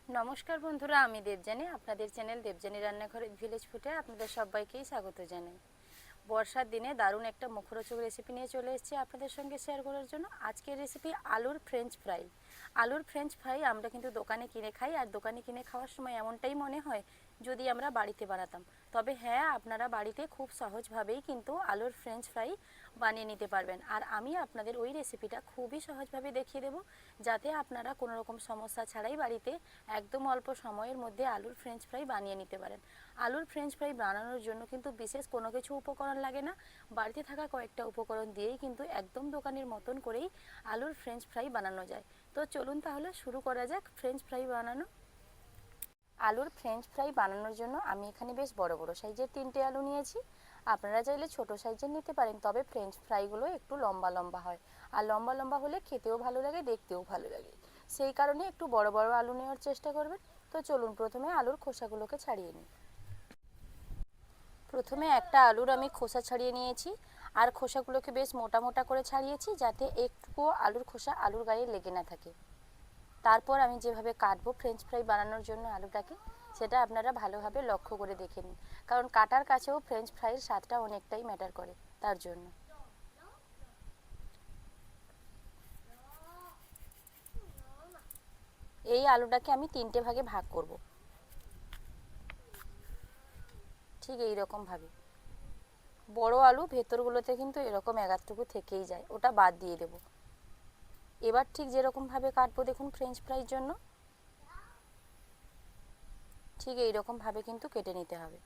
নমস্কার বন্ধুরা, আমি দেবযানী। আপনাদের চ্যানেল দেবযানী রান্নাঘরে ভিলেজ ফুডে আপনাদের সবাইকেই স্বাগত জানাই। বর্ষার দিনে দারুণ একটা মুখরোচক রেসিপি নিয়ে চলে এসেছি আপনাদের সঙ্গে শেয়ার করার জন্য। আজকের রেসিপি আলুর ফ্রেঞ্চ ফ্রাই। আলুর ফ্রেঞ্চ ফ্রাই আমরা কিন্তু দোকানে কিনে খাই, আর দোকানে কিনে খাওয়ার সময় এমনটাই মনে হয় যদি আমরা বাড়িতে বানাতাম। তবে হ্যাঁ, আপনারা বাড়িতে খুব সহজভাবেই কিন্তু আলুর ফ্রেঞ্চ ফ্রাই বানিয়ে নিতে পারবেন। আর আমি আপনাদের ওই রেসিপিটা খুবই সহজভাবে দেখিয়ে দেবো, যাতে আপনারা কোনো রকম সমস্যা ছাড়াই বাড়িতে একদম অল্প সময়ের মধ্যে আলুর ফ্রেঞ্চ ফ্রাই বানিয়ে নিতে পারেন। আলুর ফ্রেঞ্চ ফ্রাই বানানোর জন্য কিন্তু বিশেষ কোনো কিছু উপকরণ লাগে না। বাড়িতে থাকা কয়েকটা উপকরণ দিয়েই কিন্তু একদম দোকানের মতন করেই আলুর ফ্রেঞ্চ ফ্রাই বানানো যায়। তো চলুন তাহলে শুরু করা যাক ফ্রেঞ্চ ফ্রাই বানানো। আলুর ফ্রেঞ্চ ফ্রাই বানানোর জন্য আমি এখানে বেশ বড় বড় সাইজের 3টে আলু নিয়েছি। আপনারা চাইলে ছোট সাইজের নিতে পারেন, তবে ফ্রেঞ্চ ফ্রাইগুলো একটু লম্বা লম্বা হয়, আর লম্বা লম্বা হলে খেতেও ভালো লাগে, দেখতেও ভালো লাগে। সেই কারণে একটু বড় বড় আলু নেওয়ার চেষ্টা করবেন। তো চলুন প্রথমে আলুর খোসাগুলোকে ছাড়িয়ে নিই। প্রথমে একটা আলুর আমি খোসা ছাড়িয়ে নিয়েছি, আর খোসাগুলোকে বেশ মোটা মোটা করে ছাড়িয়েছি, যাতে একটুকুও আলুর খোসা আলুর গায়ে লেগে না থাকে। তারপর আমি যেভাবে কাটবো ফ্রেঞ্চ ফ্রাই বানানোর জন্য আলুটাকে, সেটা আপনারা ভালোভাবে লক্ষ্য করে দেখে নিন, কারণ কাটার কাছেও ফ্রেঞ্চ ফ্রাইয়ের স্বাদটা অনেকটাই ম্যাটার করে তার জন্য। এই আলুটাকে আমি 3টে ভাগে ভাগ করব, ঠিক এই রকম ভাবে। বড় আলু ভেতরগুলোতে কিন্তু এরকম এগারটুকু থেকেই যায়, ওটা বাদ দিয়ে দেব। এবার ঠিক যেরকম ভাবে কাটবো দেখুন ফ্রেঞ্চ ফ্রাইয়ের জন্য, ঠিক এই রকম ভাবে কিন্তু কেটে নিতে হবে।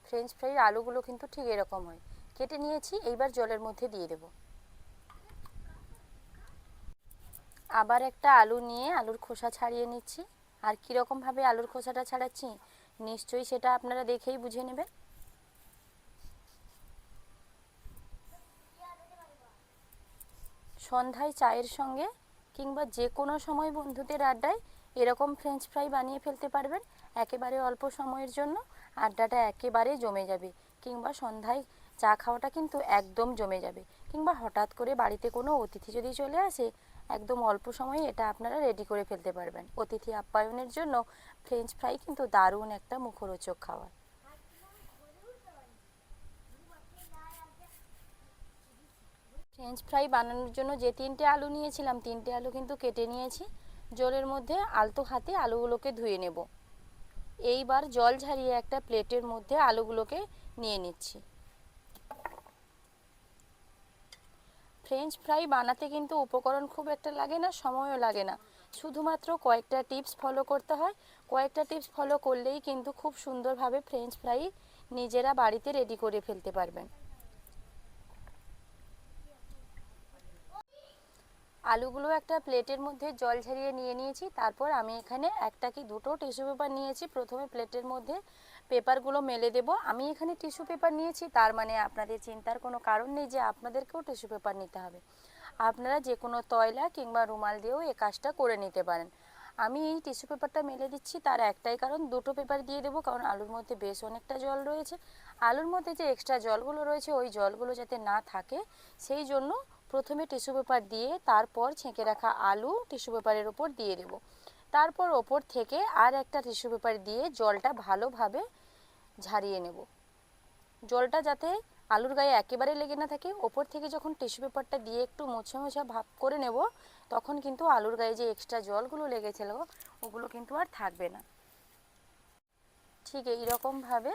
ফ্রেঞ্চ ফ্রাইয়ের আলুগুলো কিন্তু ঠিক এরকম হয়। কেটে নিয়েছি, এইবার জলের মধ্যে দিয়ে দেব। আবার একটা আলু নিয়ে আলুর খোসা ছাড়িয়ে নিচ্ছি। আর কীরকমভাবে আলুর খোসাটা ছাড়াচ্ছি নিশ্চয়ই সেটা আপনারা দেখেই বুঝে নেবেন। সন্ধ্যায় চায়ের সঙ্গে কিংবা যে কোনো সময় বন্ধুদের আড্ডায় এরকম ফ্রেঞ্চ ফ্রাই বানিয়ে ফেলতে পারবেন একেবারে অল্প সময়ের জন্য। আড্ডাটা একেবারে জমে যাবে, কিংবা সন্ধ্যায় চা খাওয়াটা কিন্তু একদম জমে যাবে। কিংবা হঠাৎ করে বাড়িতে কোনো অতিথি যদি চলে আসে, একদম অল্প সময়ে এটা আপনারা রেডি করে ফেলতে পারবেন। অতিথি আপ্যায়নের জন্য ফ্রেঞ্চ ফ্রাই কিন্তু দারুণ একটা মুখরোচক খাবার। ফ্রেঞ্চ ফ্রাই বানানোর জন্য যে 3টে আলু নিয়েছিলাম, 3টে আলু কিন্তু কেটে নিয়েছি। জলের মধ্যে আলতো হাতে আলুগুলোকে ধুয়ে নেব। এইবার জল ঝরিয়ে একটা প্লেটের মধ্যে আলুগুলোকে নিয়ে নিচ্ছি। ফ্রেঞ্চ ফ্রাই বানাতে কিন্তু উপকরণ খুব একটা লাগে না, সময়ও লাগে না। শুধুমাত্র কয়েকটা টিপস ফলো করতে হয়। কয়েকটা টিপস ফলো করলেই কিন্তু খুব সুন্দরভাবে ফ্রেঞ্চ ফ্রাই নিজেরা বাড়িতে রেডি করে ফেলতে পারবেন। আলুগুলো একটা প্লেটের মধ্যে জল ঝরিয়ে নিয়ে নিয়েছি। তারপর আমি এখানে একটা কি দুটো টিস্যু পেপার নিয়েছি। প্রথমে প্লেটের মধ্যে পেপারগুলো মেলে দেব। আমি এখানে টিস্যু পেপার নিয়েছি, তার মানে আপনাদের চিন্তার কোনো কারণ নেই যে আপনাদেরকেও টিস্যু পেপার নিতে হবে। আপনারা যে কোনো তয়লা কিংবা রুমাল দিয়েও এই কাজটা করে নিতে পারেন। আমি এই টিস্যু পেপারটা মেলে দিচ্ছি, তার একটাই কারণ, দুটো পেপার দিয়ে দেবো, কারণ আলুর মধ্যে বেশ অনেকটা জল রয়েছে। আলুর মধ্যে যে এক্সট্রা জলগুলো রয়েছে ওই জলগুলো যাতে না থাকে, সেই জন্য প্রথমে টিস্যু পেপার দিয়ে তারপর ছেঁকে রাখা আলু টিস্যু পেপারের ওপর দিয়ে দেব। তারপর ওপর থেকে আর একটা টিস্যু পেপার দিয়ে জলটা ভালোভাবে ঝারিয়ে নেব। জলটা যাতে আলুর গায়ে একেবারে লেগে না থাকে, ওপর থেকে যখন টিস্যু পেপারটা দিয়ে একটু মুছে মুছে ভাব করে নেব, তখন কিন্তু আলুর গায়ে যে এক্সট্রা জলগুলো লেগেছিল ওগুলো কিন্তু আর থাকবে না। ঠিক এই রকমভাবে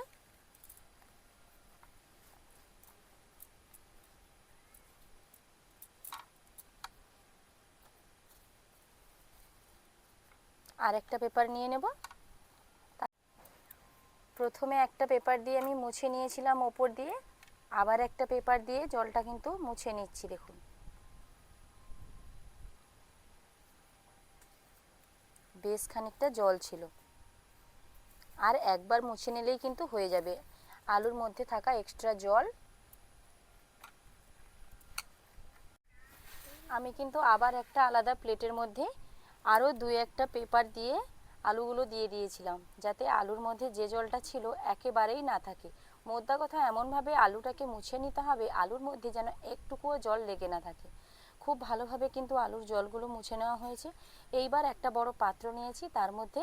আর একটা পেপার নিয়ে নেব। প্রথমে একটা পেপার দিয়ে আমি মুছে নিয়েছিলাম ওপর দিয়ে, আবার একটা পেপার দিয়ে জলটা কিন্তু মুছে নিচ্ছি। দেখুন বেশ খানিকটা জল ছিল, আর একবার মুছে নিলেই কিন্তু হয়ে যাবে আলুর মধ্যে থাকা এক্সট্রা জল। আমি কিন্তু আবার একটা আলাদা প্লেটের মধ্যে আরও 2-1টা পেপার দিয়ে আলুগুলো দিয়ে দিয়েছিলাম, যাতে আলুর মধ্যে যে জলটা ছিল একেবারেই না থাকে। মোদ্দা কথা এমনভাবে আলুটাকে মুছে নিতে হবে আলুর মধ্যে যেন একটুকুও জল লেগে না থাকে। খুব ভালোভাবে কিন্তু আলুর জলগুলো মুছে নেওয়া হয়েছে। এইবার একটা বড় পাত্র নিয়েছি, তার মধ্যে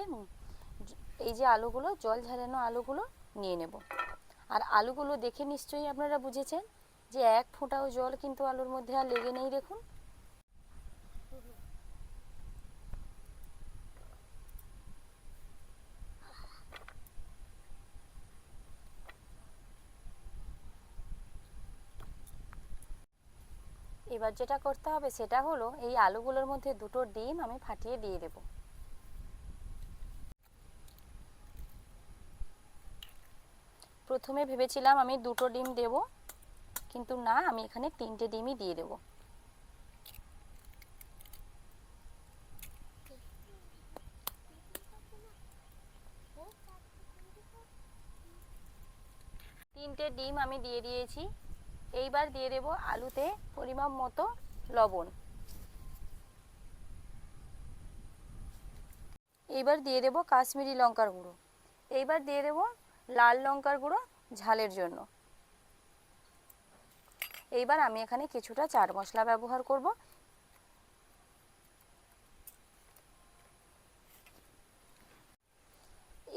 এই যে আলুগুলো, জল ঝরানো আলুগুলো নিয়ে নেব। আর আলুগুলো দেখে নিশ্চয়ই আপনারা বুঝেছেন যে এক ফোঁটাও জল কিন্তু আলুর মধ্যে আর লেগে নেই। দেখুন, এবার যেটা করতে হবে সেটা হলো এই আলুগুলোর মধ্যে দুটো ডিম আমি ফাটিয়ে দিয়ে দেব। প্রথমে ভেবেছিলাম আমি দুটো ডিম দেব, কিন্তু না, আমি এখানে 3টে ডিমই দিয়ে দেব। তিনটে ডিম আমি দিয়ে দিয়েছি। এইবার দিয়ে দেব আলুতে পরিমাপ মতো লবণ। এইবার দিয়ে দেব কাশ্মীরি লঙ্কার গুঁড়ো। এইবার দিয়ে দেব লাল লঙ্কার গুঁড়ো ঝালের জন্য। এইবার আমি এখানে কিছুটা চাট মশলা ব্যবহার করব।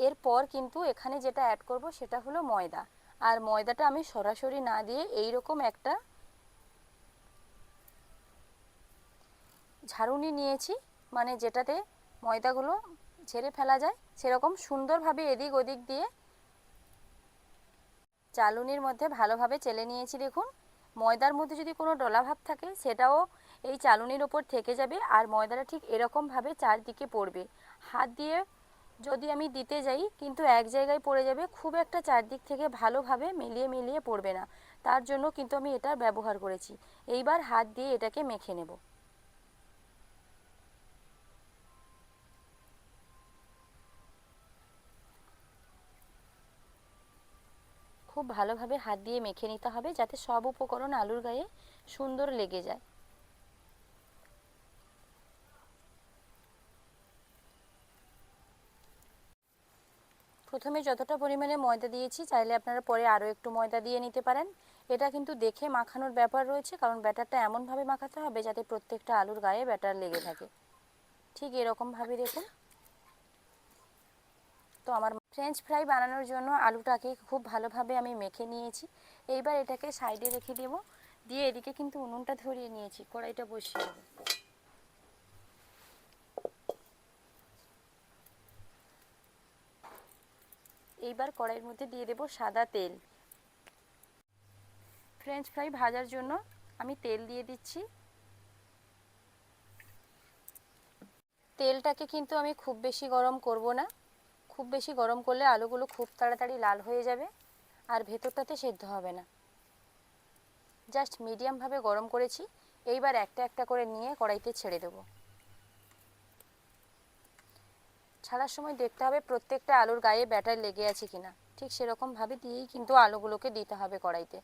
এরপর কিন্তু এখানে যেটা অ্যাড করব সেটা হলো ময়দা। আর ময়দাটা আমি সরাসরি না দিয়ে এই রকম একটা ঝাড়ুনি নিয়েছি, মানে যেটাতে ময়দাগুলো ঝেড়ে ফেলা যায়, সেরকম সুন্দরভাবে এদিক ওদিক দিয়ে চালুনির মধ্যে ভালোভাবে চেলে নিয়েছি। দেখুন, ময়দার মধ্যে যদি কোনো ডলাভাব থাকে সেটাও এই চালুনির ওপর থেকে যাবে, আর ময়দাটা ঠিক এরকমভাবে চারদিকে পড়বে। হাত দিয়ে যদি আমি দিতে যাই কিন্তু এক জায়গায় পড়ে যাবে, খুব একটা চারদিক থেকে ভালোভাবে মিলিয়ে মিলিয়ে পড়বে না। তার জন্য কিন্তু আমি এটা ব্যবহার করেছি। এইবার হাত দিয়ে এটাকে মেখে নেব। খুব ভালোভাবে হাত দিয়ে মেখে নিতে হবে যাতে সব উপকরণ আলুর গায়ে সুন্দর লেগে যায়। প্রথমে যতটা পরিমাণে ময়দা দিয়েছি, চাইলে আপনারা পরে আরও একটু ময়দা দিয়ে নিতে পারেন। এটা কিন্তু দেখে মাখানোর ব্যাপার রয়েছে, কারণ ব্যাটারটা এমনভাবে মাখাতে হবে যাতে প্রত্যেকটা আলুর গায়ে ব্যাটার লেগে থাকে। ঠিক এরকমভাবে দেখুন। তো আমার ফ্রেঞ্চ ফ্রাই বানানোর জন্য আলুটাকে খুব ভালোভাবে আমি মেখে নিয়েছি। এইবার এটাকে সাইডে রেখে দেব। দিয়ে এদিকে কিন্তু উনুনটা ধরিয়ে নিয়েছি, কড়াইটা বসিয়ে দেবো। এইবার কড়াইয়ের মধ্যে দিয়ে দেব সাদা তেল। ফ্রেঞ্চ ফ্রাই ভাজার জন্য আমি তেল দিয়ে দিচ্ছি। তেলটাকে কিন্তু আমি খুব বেশি গরম করব না। খুব বেশি গরম করলে আলুগুলো খুব তাড়াতাড়ি লাল হয়ে যাবে আর ভেতরটাতে সেদ্ধ হবে না। জাস্ট মিডিয়ামভাবে গরম করেছি। এইবার একটা একটা করে নিয়ে কড়াইতে ছেড়ে দেব। ছাড়ার সময় দেখতে হবে প্রত্যেকটা আলুর গায়ে ব্যাটার লেগে আছে কিনা। ঠিক সেরকমভাবে দিয়েই কিন্তু আলুগুলোকে দিতে হবে কড়াইতে।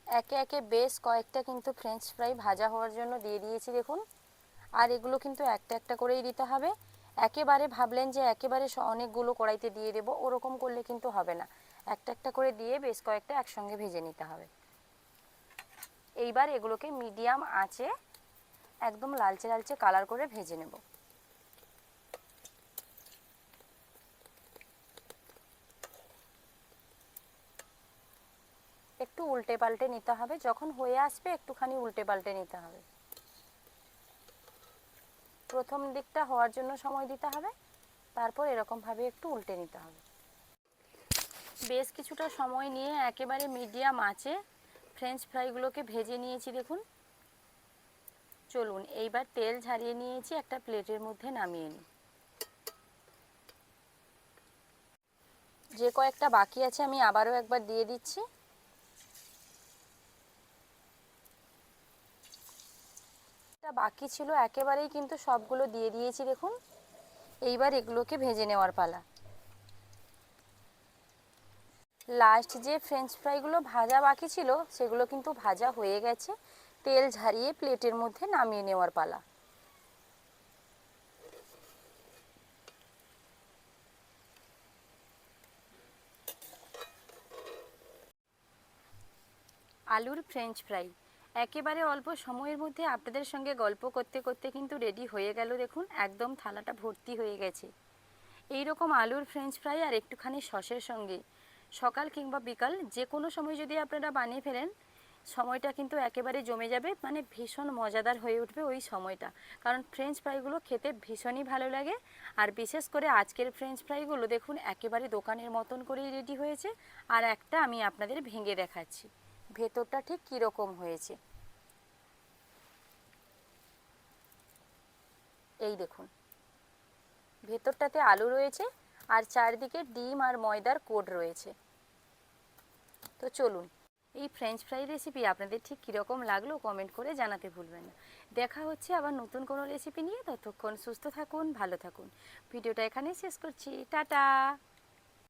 একে একে বেশ কয়েকটা কিন্তু ফ্রেঞ্চ ফ্রাই ভাজা হওয়ার জন্য দিয়ে দিয়েছি দেখুন। আর এগুলো কিন্তু একটা একটা করেই দিতে হবে। একেবারে ভাবলেন যে একেবারে অনেকগুলো কড়াইতে দিয়ে দেবো, ওরকম করলে কিন্তু হবে না। একটা একটা করে দিয়ে বেশ কয়েকটা একসঙ্গে ভেজে নিতে হবে। এইবার এগুলোকে মিডিয়াম আঁচে একদম লালচে লালচে কালার করে ভেজে নেব। একটু উল্টে পাল্টে নিতে হবে, যখন হয়ে আসবে একটুখানি উল্টে পাল্টে নিতে হবে। প্রথম দিকটা হওয়ার জন্য সময় দিতে হবে, তারপর এরকমভাবে একটু উল্টে নিতে হবে। বেশ কিছুটা সময় নিয়ে একেবারে মিডিয়াম আঁচে ফ্রেঞ্চ ফ্রাইগুলোকে ভেজে নিয়েছি দেখুন। চলুন এইবার তেল ঝারিয়ে নিয়েছি, একটা প্লেটের মধ্যে নামিয়ে নিই। যে কয়েকটা বাকি আছে আমি আবারও একবার দিয়ে দিচ্ছি। বাকি ছিল একেবারেই কিন্তু সবগুলো দিয়ে দিয়েছি দেখুন। এইবার এগুলোকে ভেজে নেওয়ার পালা। লাস্ট যে ফ্রেঞ্চ ফ্রাইগুলো ভাজা বাকি ছিল সেগুলো কিন্তু ভাজা হয়ে গেছে। তেল ঝারিয়ে প্লেটের মধ্যে নামিয়ে নেওয়ার পালা। আলুর ফ্রেঞ্চ ফ্রাই একেবারে অল্প সময়ের মধ্যে আপনাদের সঙ্গে গল্প করতে করতে কিন্তু রেডি হয়ে গেল। দেখুন একদম থালাটা ভর্তি হয়ে গেছে। এই রকম আলুর ফ্রেঞ্চ ফ্রাই আর একটুখানি সসের সঙ্গে সকাল কিংবা বিকাল যে কোনো সময় যদি আপনারা বানিয়ে ফেলেন, সময়টা কিন্তু একেবারে জমে যাবে, মানে ভীষণ মজাদার হয়ে উঠবে ওই সময়টা। কারণ ফ্রেঞ্চ ফ্রাইগুলো খেতে ভীষণই ভালো লাগে। আর বিশেষ করে আজকের ফ্রেঞ্চ ফ্রাইগুলো দেখুন একেবারে দোকানের মতন করেই রেডি হয়েছে। আর একটা আমি আপনাদের ভেঙে দেখাচ্ছি ভেতরটা ঠিক কীরকম হয়েছে। এই দেখুন, ভেতরটাতে আলু রয়েছে আর চারদিকে ডিম আর ময়দার কোট রয়েছে। তো চলুন, এই ফ্রেঞ্চ ফ্রাই রেসিপি আপনাদের ঠিক কীরকম লাগলো কমেন্ট করে জানাতে ভুলবেন না। দেখা হচ্ছে আবার নতুন কোনো রেসিপি নিয়ে। ততক্ষণ সুস্থ থাকুন, ভালো থাকুন। ভিডিওটা এখানেই শেষ করছি। টাটা।